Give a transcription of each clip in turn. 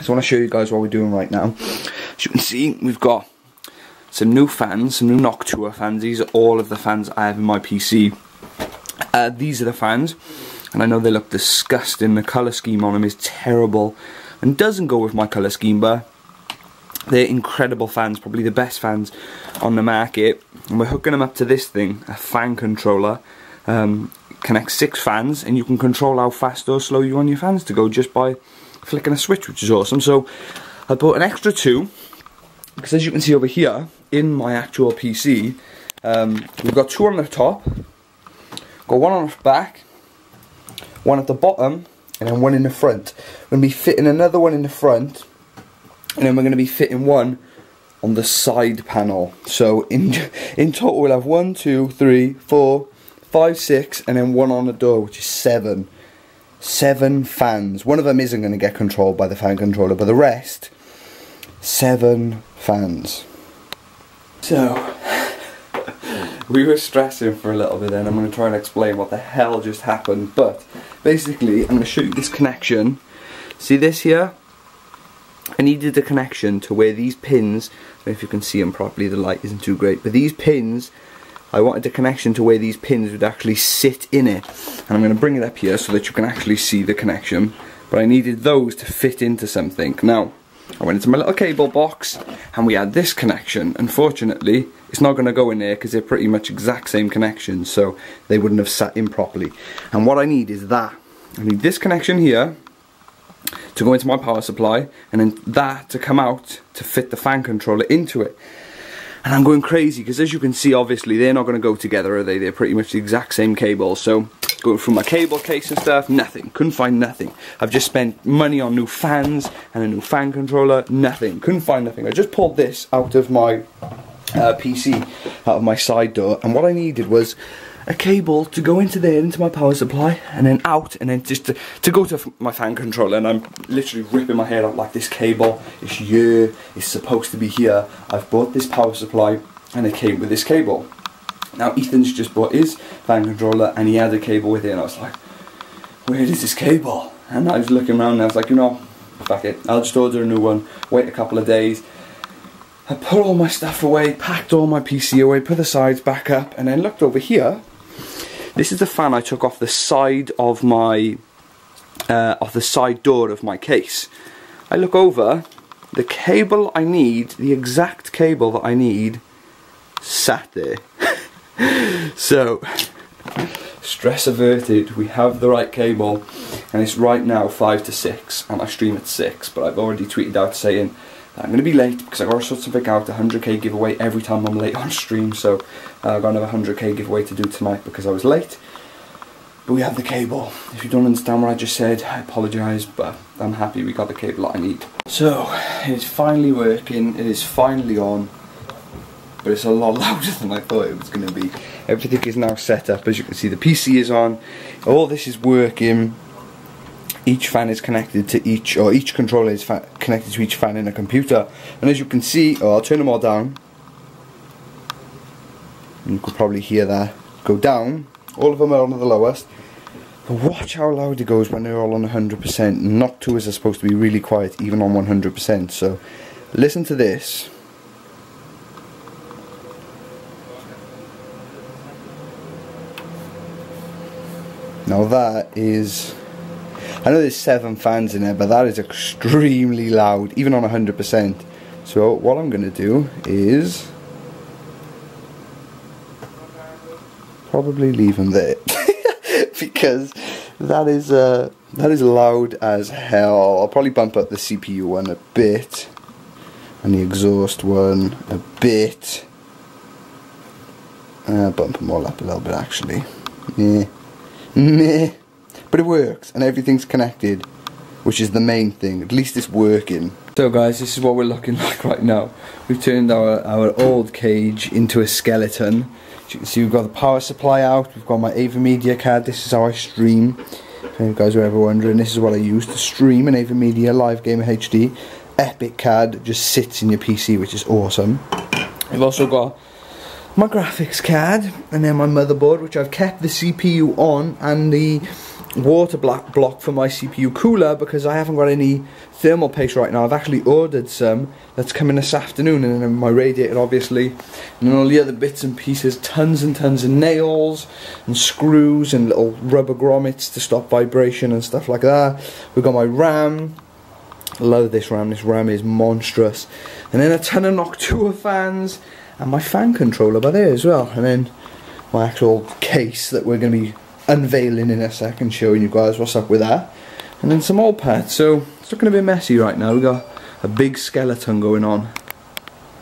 So I want to show you guys what we're doing right now. As you can see, we've got some new fans, some new Noctua fans. These are all of the fans I have in my PC. These are the fans, and I know they look disgusting. The colour scheme on them is terrible and doesn't go with my colour scheme, but they're incredible fans, probably the best fans on the market. And we're hooking them up to this thing, a fan controller. Connects 6 fans, and you can control how fast or slow you want your fans to go just by flicking a switch, which is awesome. So I bought an extra 2, because as you can see over here in my actual PC, we've got 2 on the top, got 1 on the back, 1 at the bottom, and then 1 in the front. We're going to be fitting another 1 in the front, and then we're going to be fitting 1 on the side panel. So in total we'll have 1, 2, 3, 4, 5, 6, and then 1 on the door, which is 7. 7 fans. One of them isn't going to get controlled by the fan controller, but the rest, 7 fans. So we were stressing for a little bit then. I'm going to try and explain what the hell just happened. But basically, I'm going to show you this connection. See this here? I needed the connection to where these pins, I don't know if you can see them properly, the light isn't too great, but these pins, I wanted the connection to where these pins would actually sit in it. And I'm going to bring it up here so that you can actually see the connection. But I needed those to fit into something. Now, I went into my little cable box and we had this connection. Unfortunately, it's not going to go in there because they're pretty much exact same connections, so they wouldn't have sat in properly. And what I need is that. I need this connection here to go into my power supply, and then that to come out to fit the fan controller into it. And I'm going crazy because, as you can see, obviously they're not going to go together, are they? They're pretty much the exact same cable. So going through my cable case and stuff, nothing. Couldn't find nothing. I've just spent money on new fans and a new fan controller. Nothing. Couldn't find nothing. I just pulled this out of my PC, out of my side door, and what I needed was a cable to go into there, into my power supply, and then out, and then just to go to my fan controller. And I'm literally ripping my hair out like this cable is here, it's supposed to be here. I've bought this power supply and it came with this cable. Now Ethan's just bought his fan controller and he had a cable with it, and I was like, where is this cable? And I was looking around and I was like, you know, fuck it, I'll just order a new one, wait a couple of days. I put all my stuff away, packed all my PC away, put the sides back up, and then looked over here. This is the fan I took off the side of my, off the side door of my case. I look over, the cable I need, the exact cable that I need, sat there. So, stress averted, we have the right cable, and it's right now 5 to 6, and I stream at 6, but I've already tweeted out saying I'm going to be late because I've got to sort something out, a 100k giveaway every time I'm late on stream, so I've got another 100k giveaway to do tonight because I was late. But we have the cable. If you don't understand what I just said, I apologise, but I'm happy we got the cable that I need. So, it's finally working, it is finally on, but it's a lot louder than I thought it was going to be. Everything is now set up, as you can see the PC is on, all this is working. Each fan is connected to each, or each controller is connected to each fan in a computer. And as you can see, I'll turn them all down. You could probably hear that go down. All of them are on the lowest. But watch how loud it goes when they're all on 100%. Noctuas are supposed to be really quiet, even on 100%. So listen to this. Now that is, I know there's 7 fans in there, but that is extremely loud, even on 100%. So what I'm going to do is probably leave them there because that is loud as hell. I'll probably bump up the CPU one a bit and the exhaust one a bit. Bump them all up a little bit actually. Yeah. Meh. But it works and everything's connected, which is the main thing. At least it's working. So guys, this is what we're looking like right now. We've turned our old cage into a skeleton. As you can see, we've got the power supply out, we've got my Ava Media card. This is how I stream. If you guys are ever wondering, this is what I use to stream an Ava Media Live Gamer HD. Epic card just sits in your PC, which is awesome. We've also got my graphics card and then my motherboard, which I've kept the CPU on and the water block for my CPU cooler because I haven't got any thermal paste right now. I've actually ordered some that's coming this afternoon, and then my radiator obviously, and then all the other bits and pieces, tons and tons of nails and screws and little rubber grommets to stop vibration and stuff like that. We've got my RAM. Love this RAM. This RAM is monstrous. And then a ton of Noctua fans and my fan controller by there as well. And then my actual case that we're going to be unveiling in a second, showing you guys what's up with that. And then some old pads. So it's looking a bit messy right now. We've got a big skeleton going on.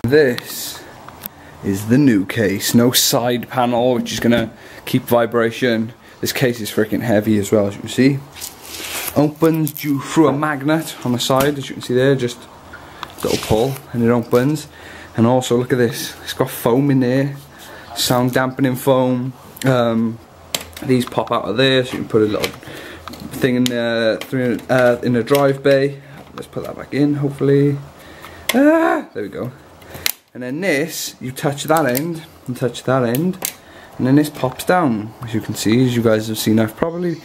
This is the new case. No side panel, which is going to keep vibration. This case is freaking heavy as well, as you can see. Opens due through a magnet on the side, as you can see there, just a little pull and it opens. And also look at this, it's got foam in there, sound dampening foam. These pop out of there, so you can put a little thing in the drive bay. Let's put that back in, hopefully. There we go. And then this, you touch that end and touch that end, and then this pops down, as you can see, as you guys have seen. I've probably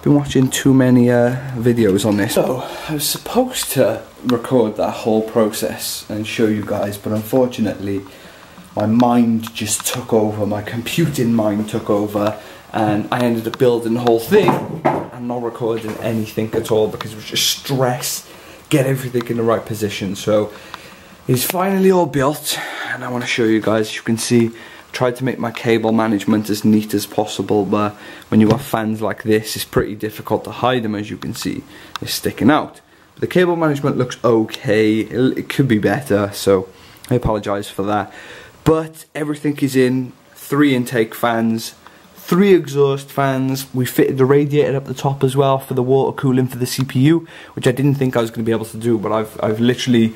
been watching too many videos on this. So I was supposed to record that whole process and show you guys, but unfortunately my mind just took over, my computing mind took over, and I ended up building the whole thing and not recording anything at all because it was just stress, get everything in the right position. So it's finally all built and I want to show you guys. As you can see, tried to make my cable management as neat as possible, but when you've got fans like this, it's pretty difficult to hide them. As you can see, they're sticking out. But the cable management looks okay. It could be better, so I apologise for that. But everything is in. 3 intake fans, 3 exhaust fans. We fitted the radiator up the top as well for the water cooling for the CPU, which I didn't think I was going to be able to do, but I've literally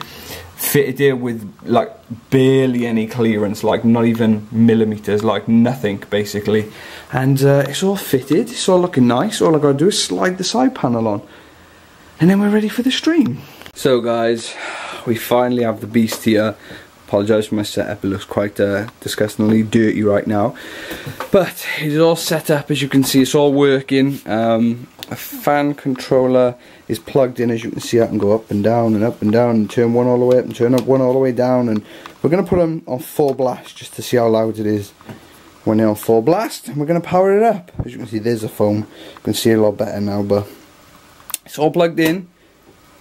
fitted it with like barely any clearance, like not even millimeters, like nothing basically. And it's all fitted, it's all looking nice. All I gotta do is slide the side panel on and then we're ready for the stream. So guys, we finally have the beast here. Apologise for my setup, it looks quite disgustingly dirty right now, but it is all set up. As you can see, it's all working. A fan controller is plugged in. As you can see, I can go up and down and turn one all the way up and turn up one all the way down, and we're going to put them on full blast just to see how loud it is when they're on full blast, and we're going to power it up. As you can see, there's the foam. You can see it a lot better now, but it's all plugged in.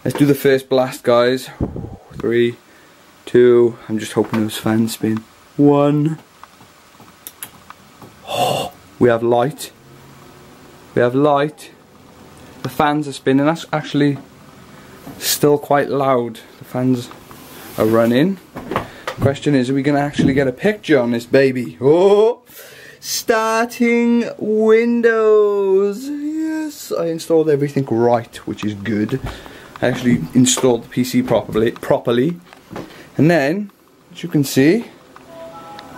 Let's do the first blast, guys. 3, 2, I'm just hoping those fans spin. 1. Oh, we have light. We have light. The fans are spinning. That's actually still quite loud. The fans are running. The question is, are we going to actually get a picture on this baby? Oh, starting Windows. Yes, I installed everything right, which is good. I actually installed the PC properly. And then, as you can see,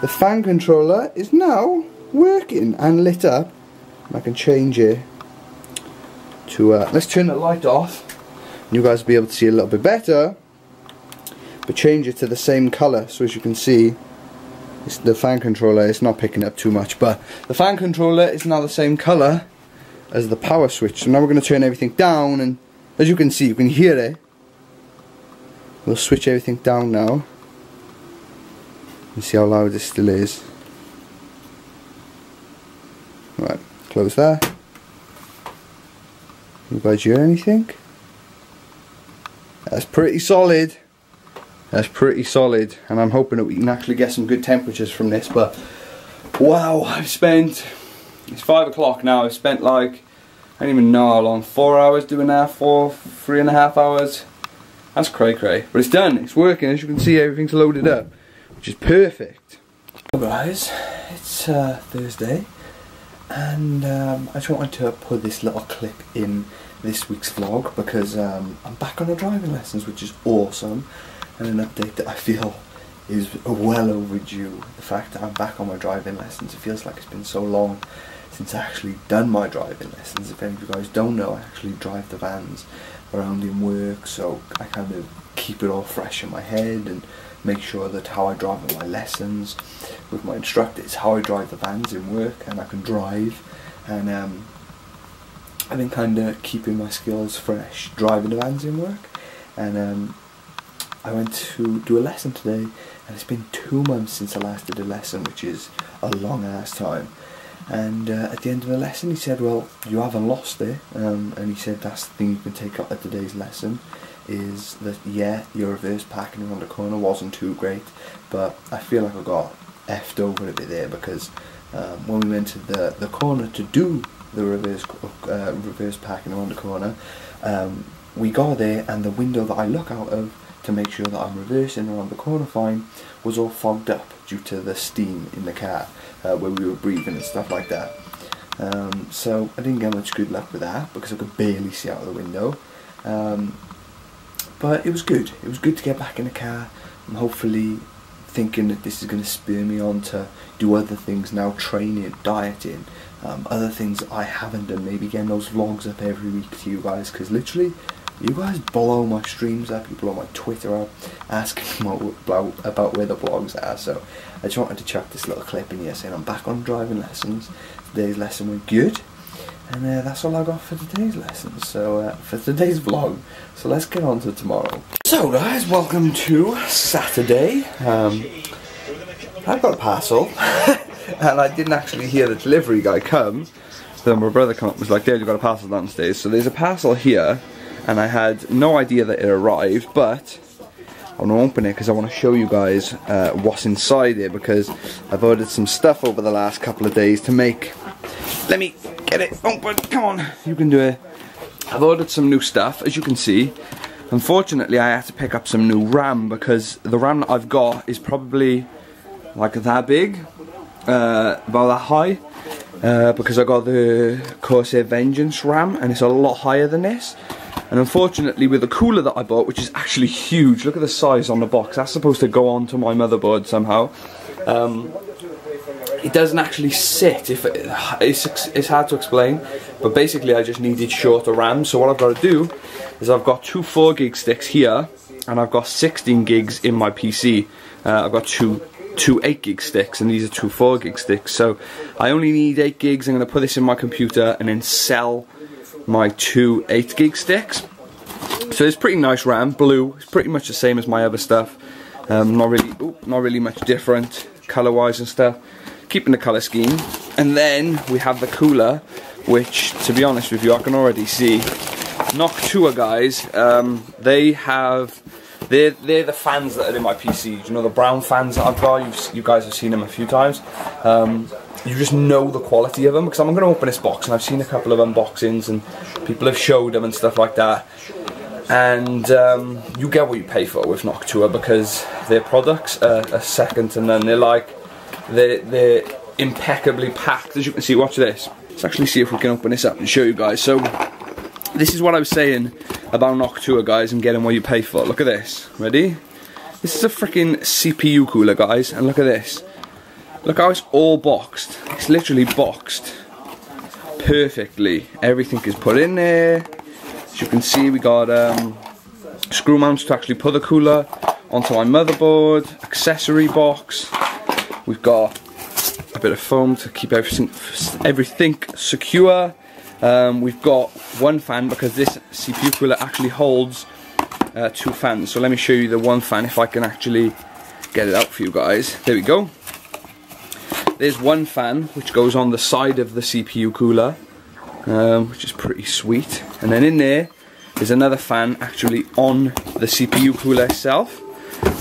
the fan controller is now working and lit up. I can change it to, let's turn the light off, and you guys will be able to see a little bit better, but change it to the same colour. So as you can see, the fan controller is not picking up too much, but the fan controller is now the same colour as the power switch. So now we're going to turn everything down, and as you can see, you can hear it. We'll switch everything down now and see how loud it still is. Right, close that. You guys hear anything? That's pretty solid. That's pretty solid, and I'm hoping that we can actually get some good temperatures from this. But wow, I've spent, it's 5 o'clock now, I've spent like, I don't even know how long, 4 hours doing that, 3.5 hours. That's cray cray, but it's done, it's working. As you can see, everything's loaded up, which is perfect. So guys, it's Thursday, and I just wanted to put this little clip in this week's vlog because I'm back on the driving lessons, which is awesome, and an update that I feel is well overdue. The fact that I'm back on my driving lessons, it feels like it's been so long since I actually done my driving lessons. If any of you guys don't know, I actually drive the vans around in work, so I kind of keep it all fresh in my head and make sure that how I drive at my lessons with my instructor is how I drive the vans in work, and I can drive. And I've been kind of keeping my skills fresh, driving the vans in work, and I went to do a lesson today, and it's been 2 months since I last did a lesson, which is a long ass time. And at the end of the lesson he said, well, you haven't lost it, and he said that's the thing you can take out of today's lesson, is that yeah, your reverse parking around the corner wasn't too great, but I feel like I got effed over a bit there, because when we went to the corner to do the reverse parking around the corner, we got there and the window that I look out of to make sure that I'm reversing around the corner fine was all fogged up due to the steam in the car where we were breathing and stuff like that. So I didn't get much good luck with that because I could barely see out of the window. But it was good. It was good to get back in the car. I'm hopefully thinking that this is going to spur me on to do other things now, training, dieting, other things I haven't done, maybe getting those vlogs up every week to you guys, because literally you guys blow my streams up, you blow my Twitter up, asking about where the vlogs are. So I just wanted to chuck this little clip in here saying I'm back on driving lessons. Today's lesson went good, and that's all I got for today's lesson, so for today's vlog. So let's get on to tomorrow. So guys, welcome to Saturday. I got a parcel and I didn't actually hear the delivery guy come, so my brother came up and was like, Dad, you got a parcel downstairs. So there's a parcel here, and I had no idea that it arrived, but I want to open it because I want to show you guys what's inside it, because I've ordered some stuff over the last couple of days to make. Let me get it open, come on, you can do it. I've ordered some new stuff, as you can see. Unfortunately I had to pick up some new RAM, because the RAM that I've got is probably like that big, about that high, because I got the Corsair Vengeance RAM and it's a lot higher than this. And unfortunately with the cooler that I bought, which is actually huge, look at the size on the box, that's supposed to go onto my motherboard somehow, it doesn't actually sit. It's hard to explain, but basically I just needed shorter RAM. So what I've got to do is I've got two 4 gig sticks here, and I've got 16 gigs in my PC. I've got two 8 gig sticks, and these are two 4 gig sticks, so I only need 8 gigs. I'm going to put this in my computer and then sell my two 8 gig sticks. So it's pretty nice RAM, blue. It's pretty much the same as my other stuff. Not really much different color wise and stuff, keeping the color scheme. And then we have the cooler, which to be honest with you I can already see Noctua guys, they're the fans that are in my PC. You know, the brown fans that I've got, you guys have seen them a few times. You just know the quality of them, because I'm going to open this box and I've seen a couple of unboxings and people have showed them and stuff like that. And you get what you pay for with Noctua, because their products are second to none. They're impeccably packed, as you can see. Watch this. Let's actually see if we can open this up and show you guys. So this is what I was saying about Noctua guys and getting what you pay for. Look at this. Ready? This is a freaking CPU cooler, guys, and look at this. Look how it's all boxed. It's literally boxed perfectly. Everything is put in there. As you can see, we got screw mounts to actually put the cooler onto my motherboard, accessory box. We've got a bit of foam to keep everything secure. We've got one fan, because this CPU cooler actually holds 2 fans. So let me show you the one fan if I can actually get it out for you guys. There we go. There's one fan which goes on the side of the CPU cooler, which is pretty sweet. And then in there is another fan actually on the CPU cooler itself.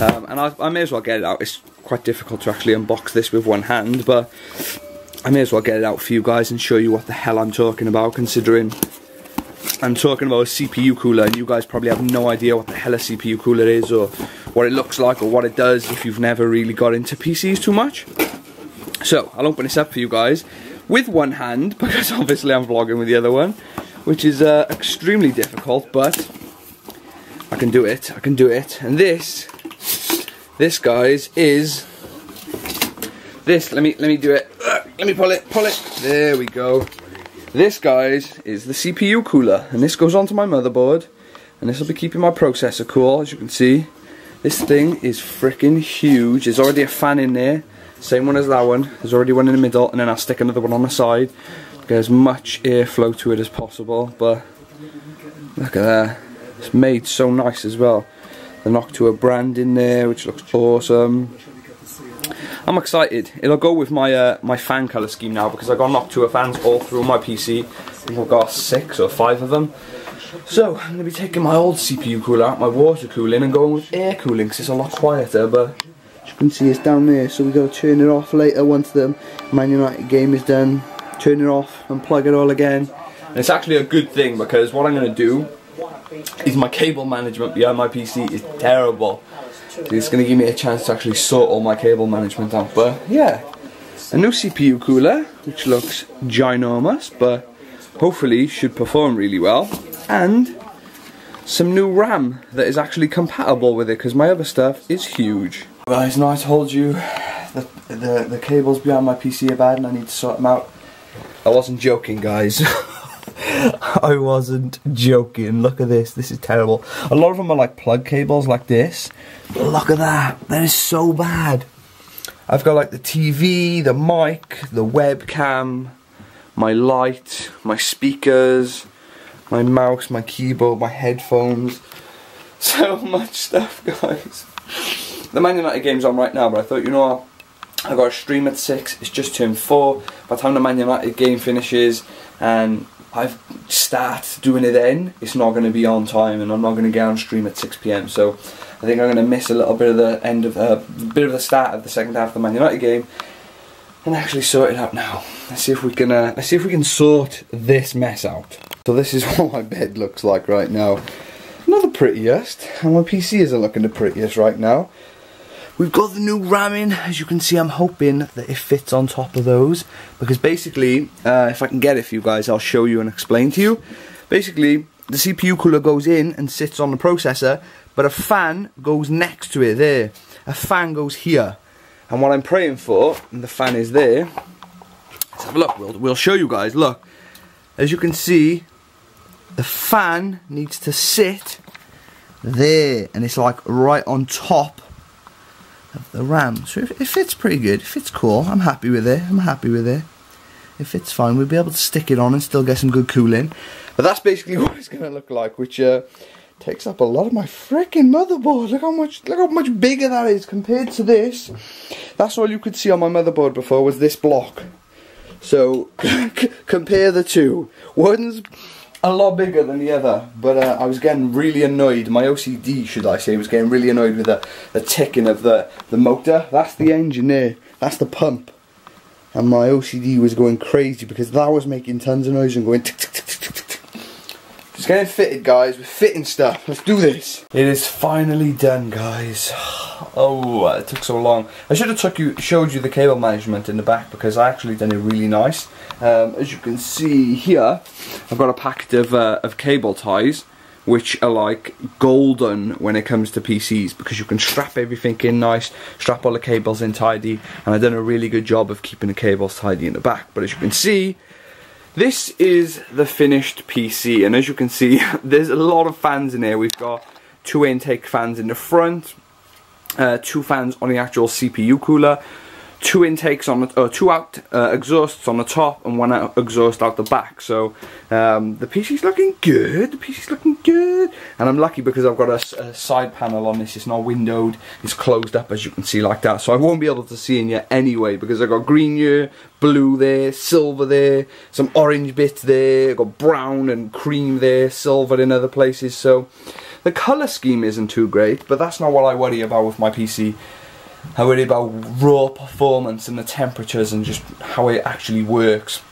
And I may as well get it out. It's quite difficult to actually unbox this with one hand, but I may as well get it out for you guys and show you what the hell I'm talking about, considering I'm talking about a CPU cooler and you guys probably have no idea what the hell a CPU cooler is, or what it looks like, or what it does if you've never really got into PCs too much. So I'll open this up for you guys with one hand, because obviously I'm vlogging with the other one, which is extremely difficult, but I can do it. And this guys is this. Let me do it. Let me pull it. There we go. This guys is the CPU cooler, and this goes onto my motherboard, and this will be keeping my processor cool. As you can see, this thing is freaking huge. There's already a fan in there. Same one as that one. There's already one in the middle, and then I'll stick another one on the side get as much airflow to it as possible. But look at that, it's made so nice as well. The Noctua brand in there, which looks awesome. I'm excited. It'll go with my my fan colour scheme now, because I got Noctua fans all through my PC. I think I've got 6 or 5 of them. So I'm going to be taking my old CPU cooler out, my water cooling, and going with air cooling, because it's a lot quieter. But as you can see, it's down there, so we've got to turn it off later once the Man United game is done. Turn it off and plug it all again. And it's actually a good thing, because what I'm going to do is my cable management behind my PC is terrible. So it's going to give me a chance to actually sort all my cable management out. But yeah, a new CPU cooler, which looks ginormous, but hopefully should perform really well. And some new RAM that is actually compatible with it, because my other stuff is huge. Guys, now I told you the cables behind my PC are bad and I need to sort them out. I wasn't joking, guys. I wasn't joking. Look at this. This is terrible. A lot of them are like plug cables like this. But look at that. That is so bad. I've got like the TV, the mic, the webcam, my light, my speakers, my mouse, my keyboard, my headphones. So much stuff, guys. The Man United game's on right now, but I thought, you know what? I've got a stream at 6. It's just turned 4. By the time the Man United game finishes and I start doing it then, it's not going to be on time, and I'm not going to get on stream at 6 PM. So I think I'm going to miss a little bit of the end of the start of the second half of the Man United game, and actually sort it out now. Let's see if we can sort this mess out. So this is what my bed looks like right now. Not the prettiest, and my PC isn't looking the prettiest right now. We've got the new RAM in. As you can see, I'm hoping that it fits on top of those, because basically, if I can get it for you guys, I'll show you and explain to you. Basically, the CPU cooler goes in and sits on the processor, but a fan goes next to it there. A fan goes here. And what I'm praying for, and the fan is there, let's have a look, we'll show you guys, look. As you can see, the fan needs to sit there, and it's like right on top of the RAM. So it fits pretty good, it fits cool, I'm happy with it, It fits fine, we'll be able to stick it on and still get some good cooling. But that's basically what it's going to look like, which takes up a lot of my freaking motherboard. Look how much bigger that is compared to this. That's all you could see on my motherboard before was this block. So compare the two. One's a lot bigger than the other, but I was getting really annoyed. My OCD, should I say, was getting really annoyed with the ticking of the motor. That's the engine there. That's the pump. And my OCD was going crazy because that was making tons of noise and going tick tick tick tick tick tick. Just getting fitted, guys. We're fitting stuff. Let's do this. It is finally done, guys. Oh, it took so long. I should have showed you the cable management in the back, because I actually done it really nice. As you can see here, I've got a packet of cable ties, which are like golden when it comes to PCs, because you can strap everything in nice, strap all the cables in tidy, and I've done a really good job of keeping the cables tidy in the back. But as you can see, this is the finished PC, and as you can see, there's a lot of fans in here. We've got 2 intake fans in the front, 2 fans on the actual CPU cooler, 2 intakes on the, 2 out exhausts on the top, and 1 out exhaust out the back. So the PC's looking good. The PC's looking good, and I'm lucky because I've got a side panel on this. It's not windowed. It's closed up, as you can see, like that. So I won't be able to see in here anyway, because I've got green here, blue there, silver there, some orange bits there. I've got brown and cream there, silver in other places. So the colour scheme isn't too great, but that's not what I worry about with my PC. I worry about raw performance and the temperatures and just how it actually works.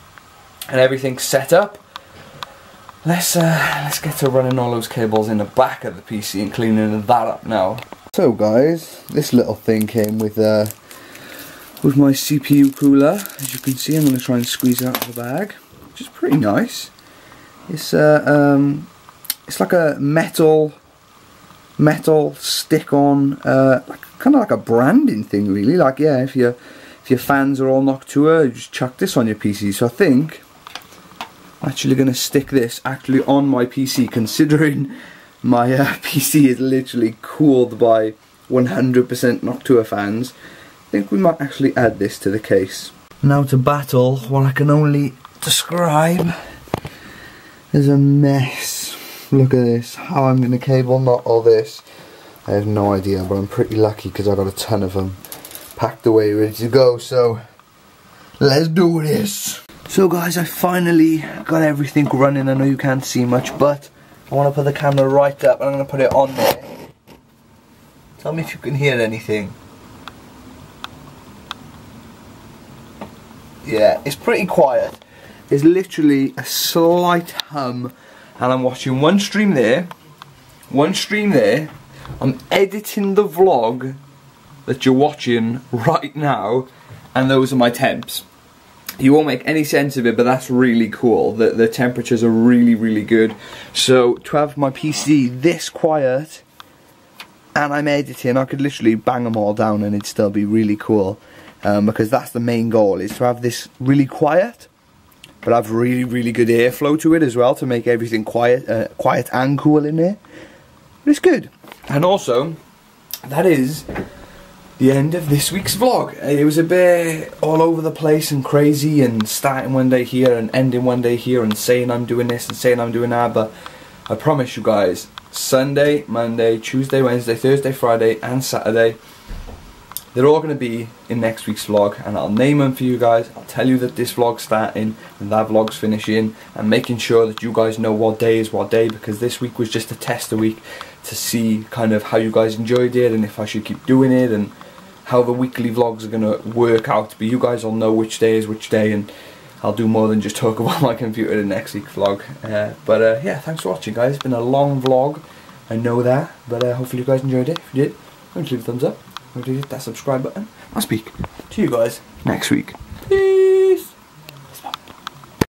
And everything's set up. Let's get to running all those cables in the back of the PC and cleaning that up now. So guys, this little thing came with my CPU cooler. As you can see, I'm going to try and squeeze it out of the bag, which is pretty nice. It's like a metal stick-on, kind of like a branding thing, really. Like, yeah, if your fans are all Noctua, you just chuck this on your PC. So I think I'm actually going to stick this actually on my PC, considering my PC is literally cooled by 100% Noctua fans. I think we might actually add this to the case. Now to battle what I can only describe. There's a mess. Look at this. How I'm going to cable knot all this, I have no idea, but I'm pretty lucky because I got a ton of them packed away, ready to go. So let's do this. So guys, I finally got everything running. I know you can't see much, but I want to put the camera right up and I'm going to put it on there. Tell me if you can hear anything. Yeah, it's pretty quiet. There's literally a slight hum, and I'm watching one stream there, one stream there. I'm editing the vlog that you're watching right now, and those are my temps. You won't make any sense of it, but that's really cool. The temperatures are really, really good. So to have my PC this quiet, and I'm editing, I could literally bang them all down and it'd still be really cool. Because that's the main goal, is to have this really quiet, but have really, really good airflow to it as well, to make everything quiet, quiet and cool in there. But it's good. And also, that is the end of this week's vlog. It was a bit all over the place and crazy, and starting one day here and ending one day here, and saying I'm doing this and saying I'm doing that, but I promise you guys, Sunday, Monday, Tuesday, Wednesday, Thursday, Friday and Saturday, they're all going to be in next week's vlog, and I'll name them for you guys. I'll tell you that this vlog's starting and that vlog's finishing, and making sure that you guys know what day is what day, because this week was just a tester week to see kind of how you guys enjoyed it and if I should keep doing it and how the weekly vlogs are going to work out. But you guys will know which day is which day, and I'll do more than just talk about my computer in next week's vlog. Yeah, thanks for watching guys. It's been a long vlog, I know that, but hopefully you guys enjoyed it. If you did, don't leave a thumbs up. Hit that subscribe button. I'll speak to you guys next week.